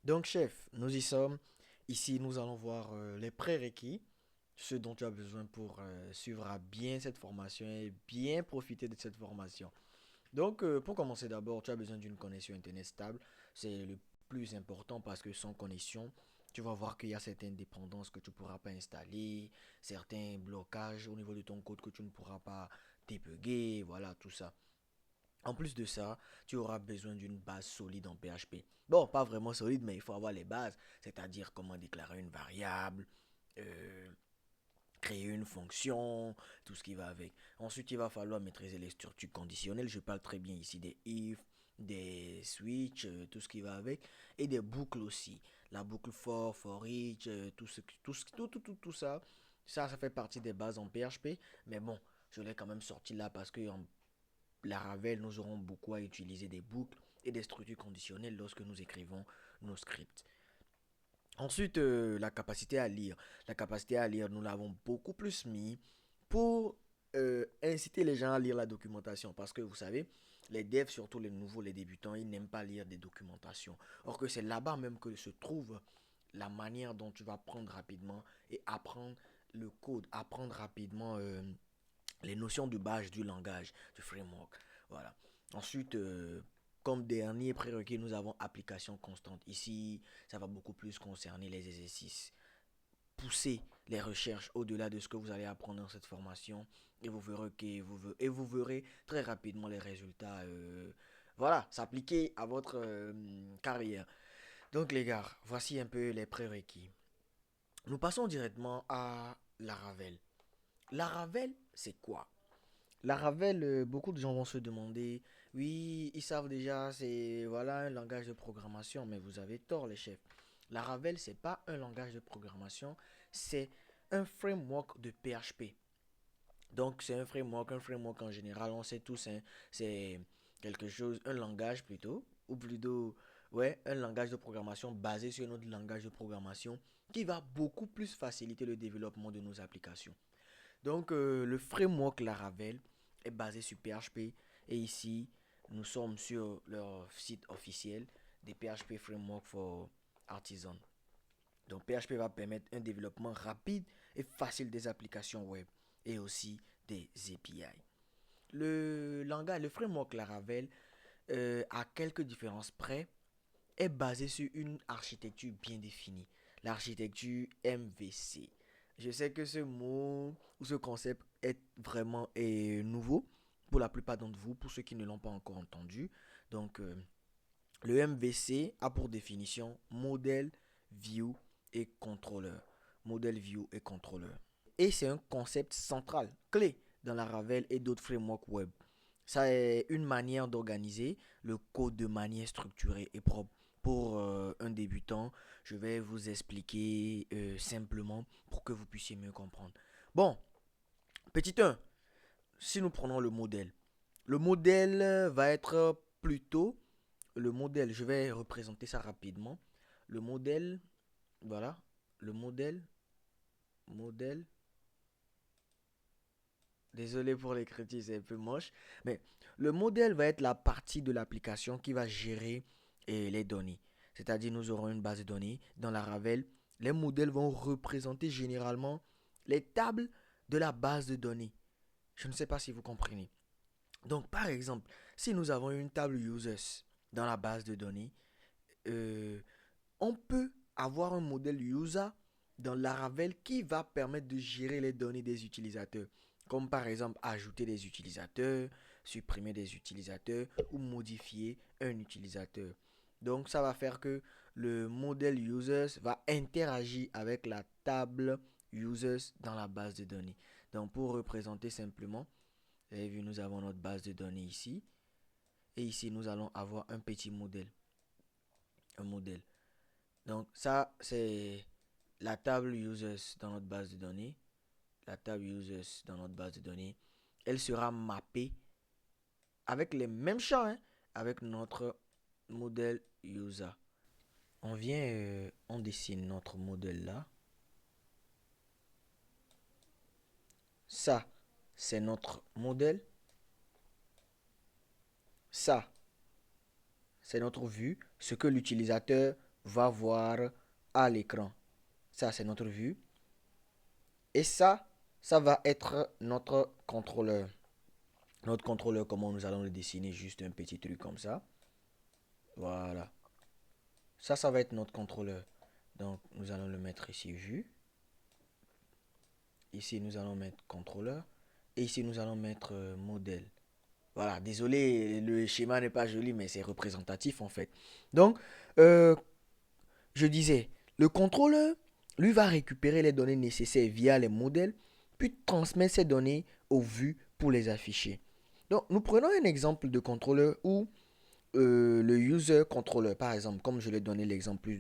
Donc, chef, nous y sommes. Ici, nous allons voir les prérequis, ce dont tu as besoin pour suivre à bien cette formation et bien profiter de cette formation. Donc, pour commencer d'abord, tu as besoin d'une connexion Internet stable. C'est le plus important parce que sans connexion, tu vas voir qu'il y a certaines dépendances que tu ne pourras pas installer, certains blocages au niveau de ton code que tu ne pourras pas débugger, voilà, tout ça. En plus de ça, tu auras besoin d'une base solide en PHP. Bon, pas vraiment solide, mais il faut avoir les bases, c'est-à-dire comment déclarer une variable, euh, créer une fonction, tout ce qui va avec. Ensuite, il va falloir maîtriser les structures conditionnelles. Je parle très bien ici des if, des switch, tout ce qui va avec, et des boucles aussi. La boucle for each, tout ça. Ça fait partie des bases en PHP, mais bon, je l'ai quand même sorti là parce que en Laravel, nous aurons beaucoup à utiliser des boucles et des structures conditionnelles lorsque nous écrivons nos scripts. Ensuite, la capacité à lire. La capacité à lire, nous l'avons beaucoup plus mis pour inciter les gens à lire la documentation. Parce que vous savez, les devs, surtout les nouveaux, les débutants, ils n'aiment pas lire des documentations. Or que c'est là-bas même que se trouve la manière dont tu vas apprendre rapidement et apprendre le code, apprendre rapidement les notions de base du langage, du framework. Voilà. Ensuite, comme dernier prérequis, nous avons application constante. Ici, ça va beaucoup plus concerner les exercices. Pousser les recherches au-delà de ce que vous allez apprendre dans cette formation et vous verrez très rapidement les résultats voilà, s'appliquer à votre carrière. Donc les gars, voici un peu les prérequis. Nous passons directement à Laravel. Laravel, c'est quoi? Laravel, beaucoup de gens vont se demander, oui, ils savent déjà, c'est voilà un langage de programmation, mais vous avez tort, les chefs. Laravel, c'est pas un langage de programmation, c'est un framework de PHP. Donc, c'est un framework en général, on sait tous, hein, c'est quelque chose, un langage plutôt, ou plutôt, ouais, un langage de programmation basé sur notre langage de programmation qui va beaucoup plus faciliter le développement de nos applications. Donc, le framework Laravel est basé sur PHP. Et ici, nous sommes sur leur site officiel des PHP Framework for Artisan. Donc, PHP va permettre un développement rapide et facile des applications web et aussi des API. Le framework Laravel, à quelques différences près, est basé sur une architecture bien définie, l'architecture MVC. Je sais que ce mot ou ce concept est vraiment nouveau pour la plupart d'entre vous, pour ceux qui ne l'ont pas encore entendu. Donc, le MVC a pour définition modèle, view et contrôleur. Modèle, view et contrôleur. Et c'est un concept central, clé dans la Ravel et d'autres frameworks web. Ça est une manière d'organiser le code de manière structurée et propre. Pour un débutant, je vais vous expliquer simplement pour que vous puissiez mieux comprendre. Bon, petit 1, si nous prenons le modèle va être plutôt le modèle, je vais représenter ça rapidement. Le modèle, voilà, le modèle, désolé pour l'écriture, c'est un peu moche. Mais le modèle va être la partie de l'application qui va gérer les données. C'est-à-dire, nous aurons une base de données. Dans la Ravel, les modèles vont représenter généralement les tables de la base de données. Je ne sais pas si vous comprenez. Donc, par exemple, si nous avons une table users dans la base de données, euh, on peut avoir un modèle user dans Laravel qui va permettre de gérer les données des utilisateurs. Comme par exemple ajouter des utilisateurs, supprimer des utilisateurs ou modifier un utilisateur. Donc ça va faire que le modèle users va interagir avec la table users dans la base de données. Donc pour représenter simplement, vous avez vu, nous avons notre base de données ici. Et ici, nous allons avoir un petit modèle. Un modèle. Donc ça, c'est la table users dans notre base de données. La table users dans notre base de données. Elle sera mappée avec les mêmes champs, hein, avec notre modèle user. On vient, on dessine notre modèle là. Ça, c'est notre modèle. Ça, c'est notre vue, ce que l'utilisateur va voir à l'écran. Ça, c'est notre vue. Et ça va être notre contrôleur. Notre contrôleur, comment nous allons le dessiner? Juste un petit truc comme ça. Voilà. Ça va être notre contrôleur. Donc, nous allons le mettre ici, vue. Ici, nous allons mettre contrôleur. Et ici, nous allons mettre modèle. Voilà, désolé, le schéma n'est pas joli, mais c'est représentatif en fait. Donc, euh, je disais, le contrôleur, lui, va récupérer les données nécessaires via les modèles, puis transmettre ces données aux vues pour les afficher. Donc, nous prenons un exemple de contrôleur où le user controller, par exemple, comme je l'ai donné l'exemple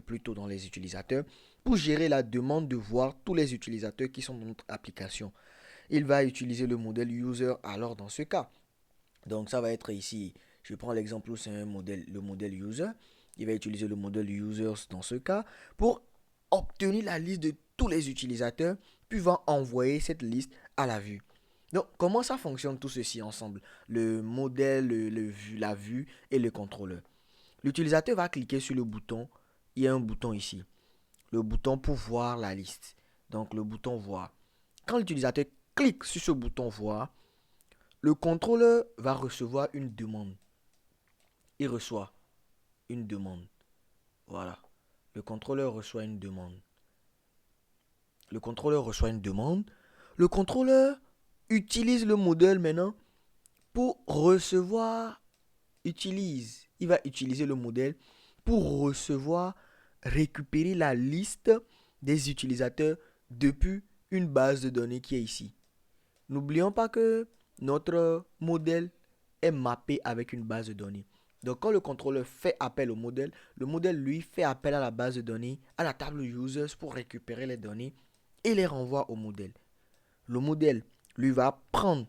plus tôt dans les utilisateurs, pour gérer la demande de voir tous les utilisateurs qui sont dans notre application. Il va utiliser le modèle user alors dans ce cas. Donc ça va être ici, je prends l'exemple où c'est un modèle, le modèle user. Il va utiliser le modèle users dans ce cas pour obtenir la liste de tous les utilisateurs, puis va envoyer cette liste à la vue. Donc, comment ça fonctionne tout ceci ensemble? Le modèle, la vue et le contrôleur. L'utilisateur va cliquer sur le bouton. Il y a un bouton ici. Le bouton pour voir la liste. Donc, le bouton voir. Quand l'utilisateur clique sur ce bouton voir, le contrôleur va recevoir une demande. Il reçoit une demande. Voilà. Le contrôleur reçoit une demande. Le contrôleur reçoit une demande. Le contrôleur utilise le modèle maintenant pour recevoir, il va utiliser le modèle pour recevoir, récupérer la liste des utilisateurs depuis une base de données qui est ici. N'oublions pas que notre modèle est mappé avec une base de données. Donc quand le contrôleur fait appel au modèle, le modèle lui fait appel à la base de données, à la table users pour récupérer les données et les renvoie au modèle. Le modèle lui va prendre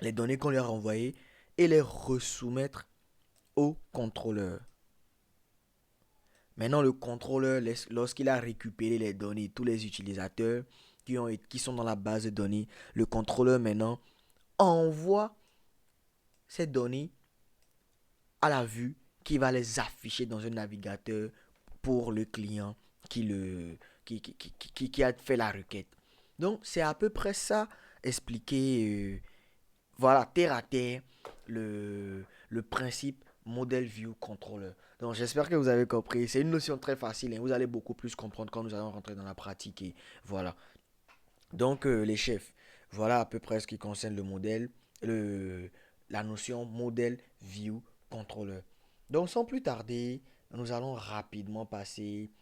les données qu'on lui a renvoyées et les resoumettre au contrôleur. Maintenant, le contrôleur, lorsqu'il a récupéré les données, tous les utilisateurs qui sont dans la base de données, le contrôleur maintenant envoie ces données à la vue qui va les afficher dans un navigateur pour le client qui a fait la requête. Donc, c'est à peu près ça expliqué, voilà, terre à terre, le principe Model View Controller. Donc, j'espère que vous avez compris. C'est une notion très facile et vous allez beaucoup plus comprendre quand nous allons rentrer dans la pratique. Et voilà. Donc, les chefs, voilà à peu près ce qui concerne le modèle, le, la notion Model View Controller. Donc, sans plus tarder, nous allons rapidement passer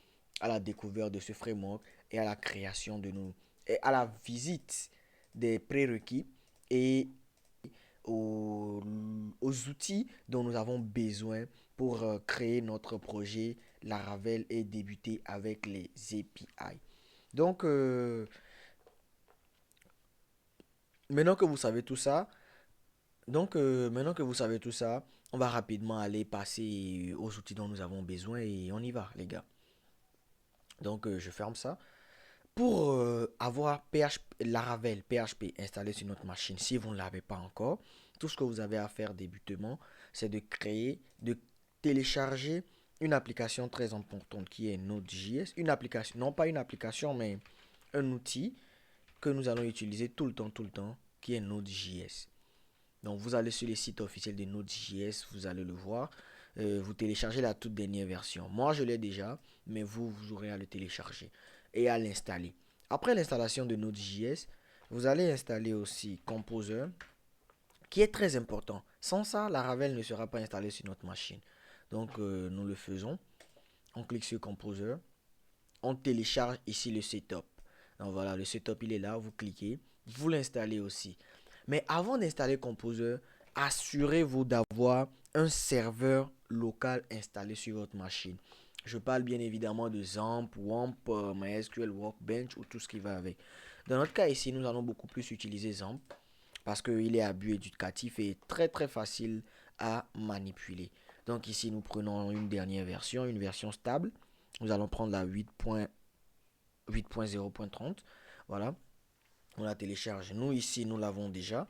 à la découverte de ce framework et à la création de nous, et à la visite des prérequis et aux, aux outils dont nous avons besoin pour créer notre projet Laravel et débuter avec les API. Donc, maintenant que vous savez tout ça, maintenant que vous savez tout ça, on va rapidement aller passer aux outils dont nous avons besoin et on y va, les gars. Donc, je ferme ça. Pour avoir Laravel PHP installé sur notre machine, si vous ne l'avez pas encore, tout ce que vous avez à faire débutement, c'est de créer, de télécharger une application très importante qui est Node.js. Une application, non pas une application, mais un outil que nous allons utiliser tout le temps, qui est Node.js. Donc vous allez sur le site officiel de Node.js, vous allez le voir. Vous téléchargez la toute dernière version. Moi je l'ai déjà, mais vous aurez à le télécharger et à l'installer. Après l'installation de Node.js, vous allez installer aussi Composer, qui est très important. Sans ça, Laravel ne sera pas installé sur notre machine. Donc nous le faisons. On clique sur Composer. On télécharge ici le setup. Donc voilà, le setup il est là, vous cliquez, vous l'installez aussi. Mais avant d'installer Composer, assurez-vous d'avoir un serveur local installé sur votre machine. Je parle bien évidemment de XAMPP, WAMP, MySQL Workbench ou tout ce qui va avec. Dans notre cas ici, nous allons beaucoup plus utiliser XAMPP parce qu'il est à but éducatif et très très facile à manipuler. Donc ici, nous prenons une dernière version, une version stable. Nous allons prendre la 8.0.30. Voilà, on la télécharge. Nous ici, nous l'avons déjà.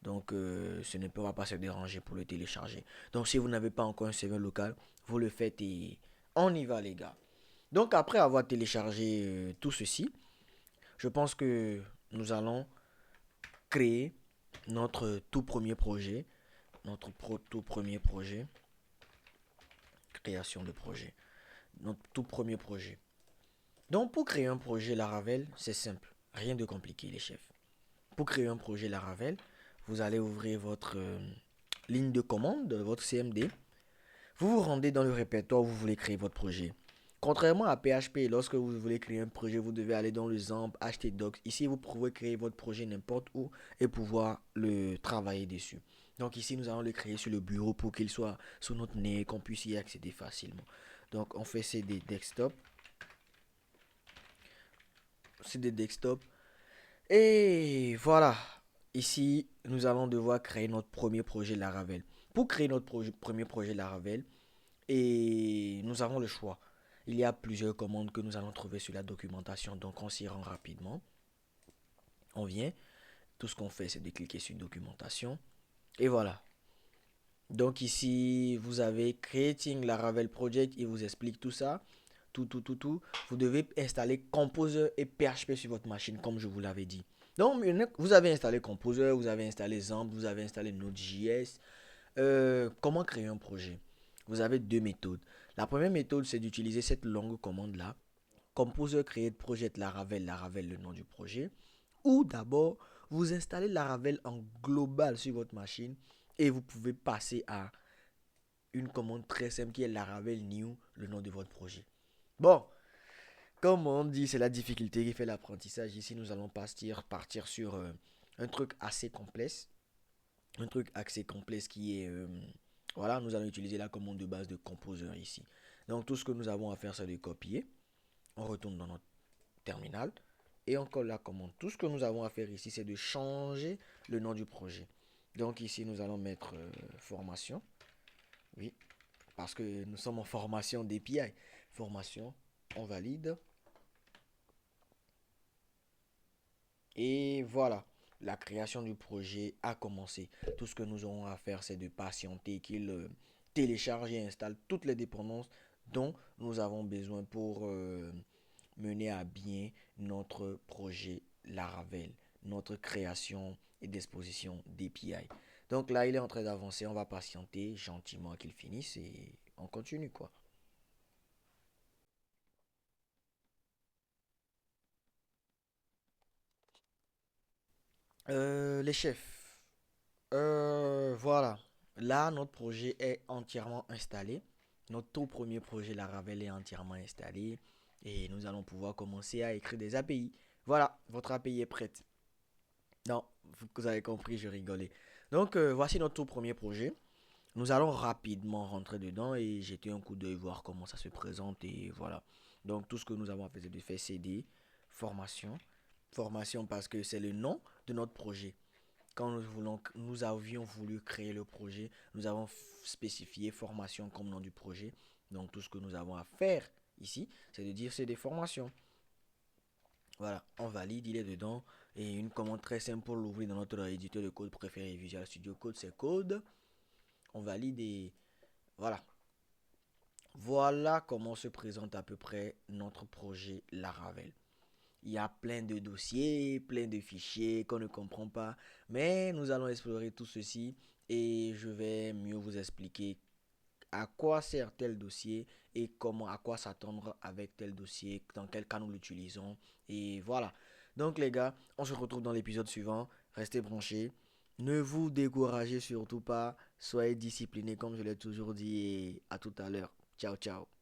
Donc, ce ne pourra pas se déranger pour le télécharger. Donc, si vous n'avez pas encore un serveur local, vous le faites et On y va les gars. Donc après avoir téléchargé tout ceci, je pense que nous allons créer notre tout premier projet. Tout premier projet. Création de projet. Notre tout premier projet. Donc pour créer un projet Laravel, c'est simple. Rien de compliqué les chefs. Pour créer un projet Laravel, vous allez ouvrir votre ligne de commande, votre CMD. Vous vous rendez dans le répertoire où vous voulez créer votre projet. Contrairement à PHP, lorsque vous voulez créer un projet, vous devez aller dans le XAMPP, htdocs. Ici, vous pouvez créer votre projet n'importe où et pouvoir le travailler dessus. Donc ici, nous allons le créer sur le bureau pour qu'il soit sous notre nez, qu'on puisse y accéder facilement. Donc on fait CD desktop. CD desktop. Et voilà. Ici, nous allons devoir créer notre premier projet Laravel. Pour créer notre premier projet Laravel, et nous avons le choix. Il y a plusieurs commandes que nous allons trouver sur la documentation, donc on s'y rend rapidement. On vient, tout ce qu'on fait c'est de cliquer sur documentation. Et voilà. Donc ici, vous avez Creating Laravel Project, il vous explique tout ça. Tout. Vous devez installer Composer et PHP sur votre machine, comme je vous l'avais dit. Donc, vous avez installé Composer, vous avez installé XAMPP, vous avez installé Node.js. Comment créer un projet? Vous avez deux méthodes. La première méthode, c'est d'utiliser cette longue commande-là. Composer Create Project Laravel, Laravel le nom du projet. Ou d'abord, vous installez Laravel en global sur votre machine et vous pouvez passer à une commande très simple qui est Laravel New, le nom de votre projet. Bon, comme on dit, c'est la difficulté qui fait l'apprentissage. Ici, nous allons partir sur un truc assez complexe. Un truc assez complexe qui est... voilà, nous allons utiliser la commande de base de Composer ici. Donc, tout ce que nous avons à faire, c'est de copier. On retourne dans notre terminal et on colle la commande. Tout ce que nous avons à faire ici, c'est de changer le nom du projet. Donc, ici, nous allons mettre formation. Oui, parce que nous sommes en formation d'API. Formation, on valide. Et voilà, la création du projet a commencé. Tout ce que nous aurons à faire, c'est de patienter qu'il télécharge et installe toutes les dépendances dont nous avons besoin pour mener à bien notre projet Laravel, notre création et disposition d'API. Donc là, il est en train d'avancer. On va patienter gentiment qu'il finisse et on continue quoi. Les chefs. Voilà. Là, notre projet est entièrement installé. Notre tout premier projet Laravel est entièrement installé. Et nous allons pouvoir commencer à écrire des API. Voilà, votre API est prête. Non, vous avez compris, je rigolais. Donc, voici notre tout premier projet. Nous allons rapidement rentrer dedans et jeter un coup d'œil, voir comment ça se présente. Et voilà. Donc, tout ce que nous avons fait, c'est de faire CD, formation. Formation parce que c'est le nom de notre projet. Quand nous avions voulu créer le projet, nous avons spécifié formation comme nom du projet. Donc tout ce que nous avons à faire ici, c'est de dire c'est des formations. Voilà, on valide, il est dedans. Et une commande très simple pour l'ouvrir dans notre éditeur de code préféré Visual Studio Code, c'est code. On valide et voilà. Voilà comment se présente à peu près notre projet Laravel. Il y a plein de dossiers, plein de fichiers qu'on ne comprend pas. Mais nous allons explorer tout ceci et je vais mieux vous expliquer à quoi sert tel dossier et comment, à quoi s'attendre avec tel dossier, dans quel cas nous l'utilisons. Et voilà. Donc les gars, on se retrouve dans l'épisode suivant. Restez branchés. Ne vous découragez surtout pas. Soyez disciplinés comme je l'ai toujours dit et à tout à l'heure. Ciao, ciao.